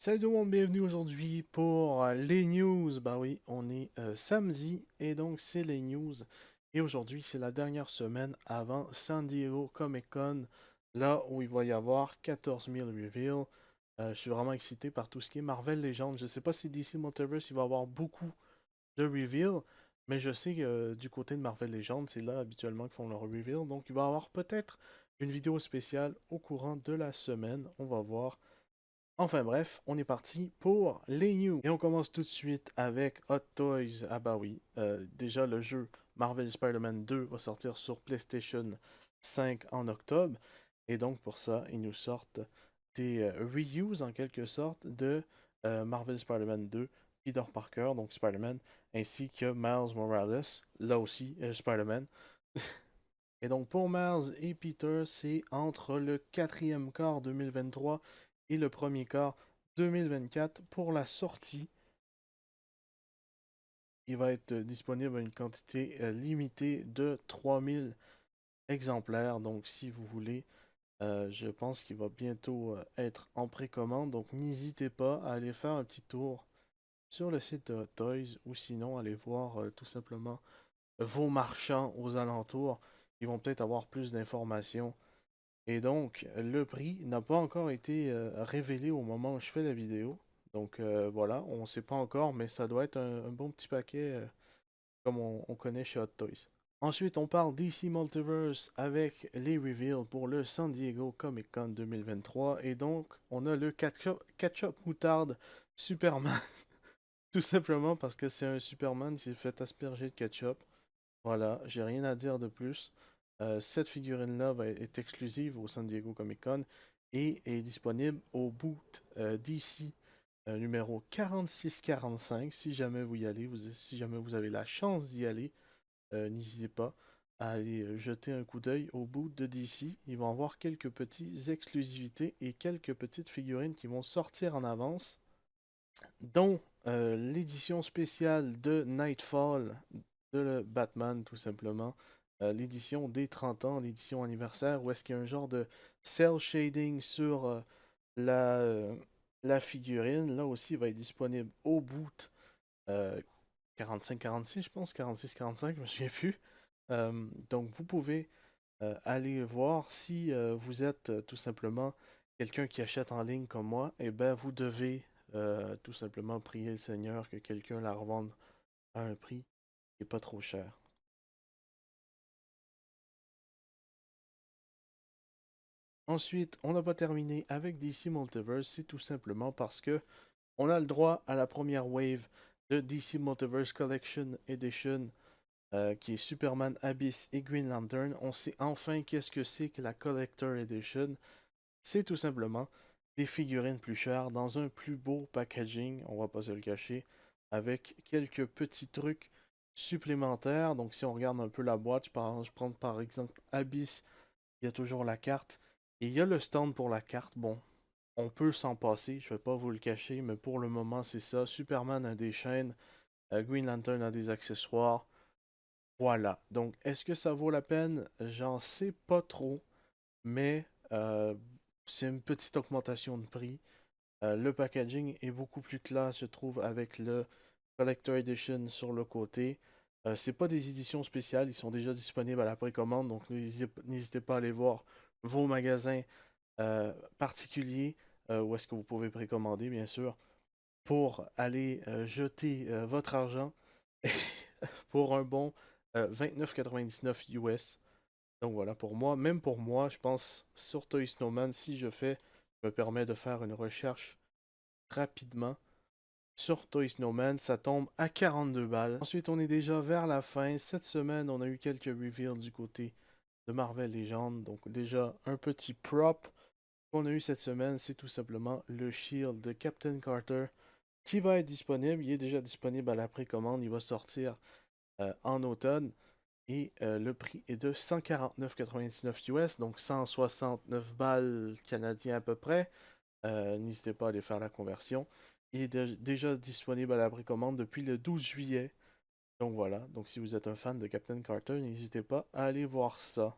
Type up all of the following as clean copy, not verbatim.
Salut tout le monde, bienvenue aujourd'hui pour les news. Bah oui, on est samedi et donc c'est les news. Et aujourd'hui, c'est la dernière semaine avant San Diego Comic Con, là où il va y avoir 14 000 reveals. Je suis vraiment excité par tout ce qui est Marvel Legends. Je sais pas si DC Multiverse il va avoir beaucoup de reveals, mais je sais que du côté de Marvel Legends, c'est là habituellement qu'ils font leur reveal. Donc il va y avoir peut-être une vidéo spéciale au courant de la semaine. On va voir. Enfin bref, on est parti pour les news. Et on commence tout de suite avec Hot Toys. Ah bah oui, déjà le jeu Marvel Spider-Man 2 va sortir sur PlayStation 5 en octobre. Et donc pour ça, ils nous sortent des reuse en quelque sorte de Marvel Spider-Man 2, Peter Parker, donc Spider-Man, ainsi que Miles Morales, là aussi Spider-Man. Et donc pour Miles et Peter, c'est entre le quatrième quart 2023 et le premier quart 2024 pour la sortie. Il va être disponible à une quantité limitée de 3000 exemplaires. Donc si vous voulez, je pense qu'il va bientôt être en précommande. Donc n'hésitez pas à aller faire un petit tour sur le site de Hot Toys ou sinon aller voir tout simplement vos marchands aux alentours. Ils vont peut-être avoir plus d'informations. Et donc, le prix n'a pas encore été révélé au moment où je fais la vidéo. Donc voilà, on ne sait pas encore, mais ça doit être un bon petit paquet comme on connaît chez Hot Toys. Ensuite, on parle DC Multiverse avec les reveals pour le San Diego Comic Con 2023. Et donc, on a le ketchup moutarde Superman. Tout simplement parce que c'est un Superman qui s'est fait asperger de ketchup. Voilà, j'ai rien à dire de plus. Cette figurine-là est exclusive au San Diego Comic Con et est disponible au booth DC numéro 4645. Si jamais vous y allez, si jamais vous avez la chance d'y aller, n'hésitez pas à aller jeter un coup d'œil au boot de DC. Ils vont avoir quelques petites exclusivités et quelques petites figurines qui vont sortir en avance, dont l'édition spéciale de Nightfall de le Batman, tout simplement. L'édition des 30 ans, l'édition anniversaire, où est-ce qu'il y a un genre de cel shading sur la, euh, la figurine. Là aussi, il va être disponible au boot 45-46, je pense, 46-45, je me souviens plus. Donc, vous pouvez aller voir si vous êtes tout simplement quelqu'un qui achète en ligne comme moi, et ben vous devez tout simplement prier le Seigneur que quelqu'un la revende à un prix qui n'est pas trop cher. Ensuite, on n'a pas terminé avec DC Multiverse, c'est tout simplement parce que on a le droit à la première wave de DC Multiverse Collection Edition, qui est Superman Abyss et Green Lantern. On sait enfin qu'est-ce que c'est que la Collector Edition. C'est tout simplement des figurines plus chères dans un plus beau packaging, on va pas se le cacher, avec quelques petits trucs supplémentaires. Donc si on regarde un peu la boîte, je prends par exemple Abyss, il y a toujours la carte. Et il y a le stand pour la carte. Bon, on peut s'en passer, je vais pas vous le cacher, mais pour le moment c'est ça. Superman a des chaînes, Green Lantern a des accessoires. Voilà. Donc est-ce que ça vaut la peine? J'en sais pas trop, mais c'est une petite augmentation de prix. Le packaging est beaucoup plus classe, je trouve, avec le Collector Edition sur le côté. C'est pas des éditions spéciales, ils sont déjà disponibles à la précommande, donc n'hésitez pas à aller voir vos magasins particuliers, où est-ce que vous pouvez précommander, bien sûr, pour aller jeter votre argent pour un bon 29,99 US. Donc voilà, pour moi, même pour moi, je pense sur Toy Snowman, si je me permets de faire une recherche rapidement. Sur Toy Snowman, ça tombe à 42 balles. Ensuite, on est déjà vers la fin. Cette semaine, on a eu quelques reveals du côté de Marvel Legends. Donc déjà, un petit prop qu'on a eu cette semaine, c'est tout simplement le shield de Captain Carter qui va être disponible. Il est déjà disponible à la précommande. Il va sortir en automne. Et le prix est de 149,99 US, donc 169 balles canadiens à peu près. N'hésitez pas à aller faire la conversion. Il est déjà disponible à la précommande depuis le 12 juillet. Donc voilà, donc si vous êtes un fan de Captain Carter, n'hésitez pas à aller voir ça.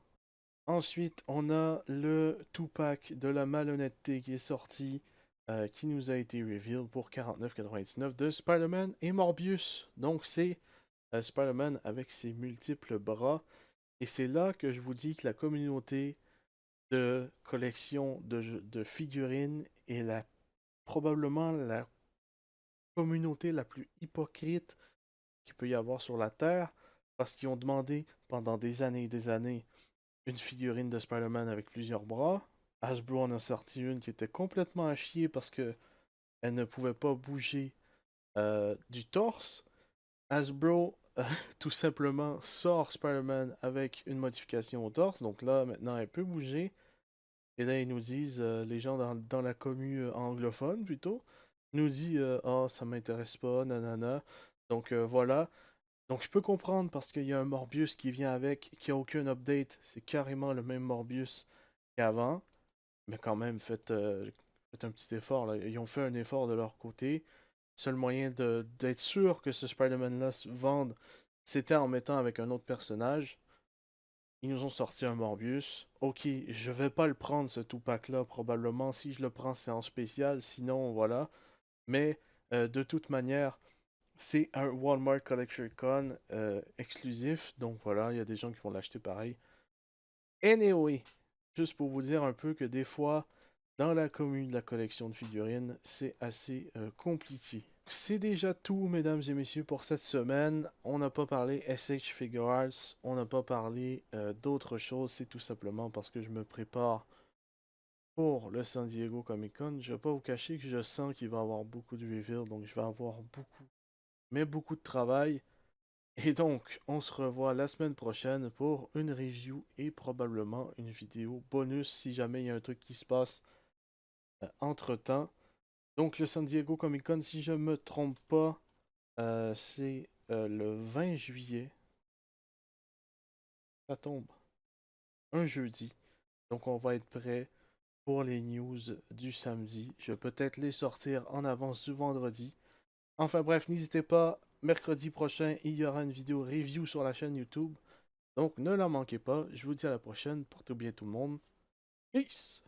Ensuite, on a le 2-pack de la malhonnêteté qui est sorti. qui nous a été reveal pour 49,99 de Spider-Man et Morbius. Donc c'est Spider-Man avec ses multiples bras. Et c'est là que je vous dis que la communauté de collection de figurines est probablement la communauté la plus hypocrite qu'il peut y avoir sur la Terre, parce qu'ils ont demandé pendant des années et des années une figurine de Spider-Man avec plusieurs bras. Hasbro en a sorti une qui était complètement à chier parce que elle ne pouvait pas bouger du torse. Hasbro, tout simplement, sort Spider-Man avec une modification au torse. Donc là, maintenant, elle peut bouger. Et là, ils nous disent, les gens dans la commu anglophone plutôt, nous dit ah, ça m'intéresse pas, nanana. Donc voilà. Donc je peux comprendre parce qu'il y a un Morbius qui vient avec, qui a aucun update. C'est carrément le même Morbius qu'avant. Mais quand même, faites un petit effort, là. Ils ont fait un effort de leur côté. Seul moyen d'être sûr que ce Spider-Man-là se vende, c'était en mettant avec un autre personnage. Ils nous ont sorti un Morbius. Ok, je vais pas le prendre ce Tupac-là, probablement. Si je le prends, c'est en spécial. Sinon, voilà. Mais de toute manière, c'est un Walmart Collection Con exclusif. Donc voilà, il y a des gens qui vont l'acheter pareil. Anyway, juste pour vous dire un peu que des fois, dans la commune de la collection de figurines, c'est assez compliqué. C'est déjà tout, mesdames et messieurs, pour cette semaine. On n'a pas parlé SH Figure Arts, on n'a pas parlé d'autres choses. C'est tout simplement parce que je me prépare pour le San Diego Comic Con. Je vais pas vous cacher que je sens qu'il va y avoir beaucoup de reveal, donc je vais avoir beaucoup de travail. Et donc, on se revoit la semaine prochaine pour une review et probablement une vidéo bonus si jamais il y a un truc qui se passe entre-temps. Donc, le San Diego Comic Con, si je me trompe pas, c'est le 20 juillet. Ça tombe. Un jeudi. Donc, on va être prêt pour les news du samedi. Je vais peut-être les sortir en avance du vendredi. Enfin bref, n'hésitez pas, mercredi prochain, il y aura une vidéo review sur la chaîne YouTube. Donc ne la manquez pas. Je vous dis à la prochaine. Portez bien tout le monde. Peace!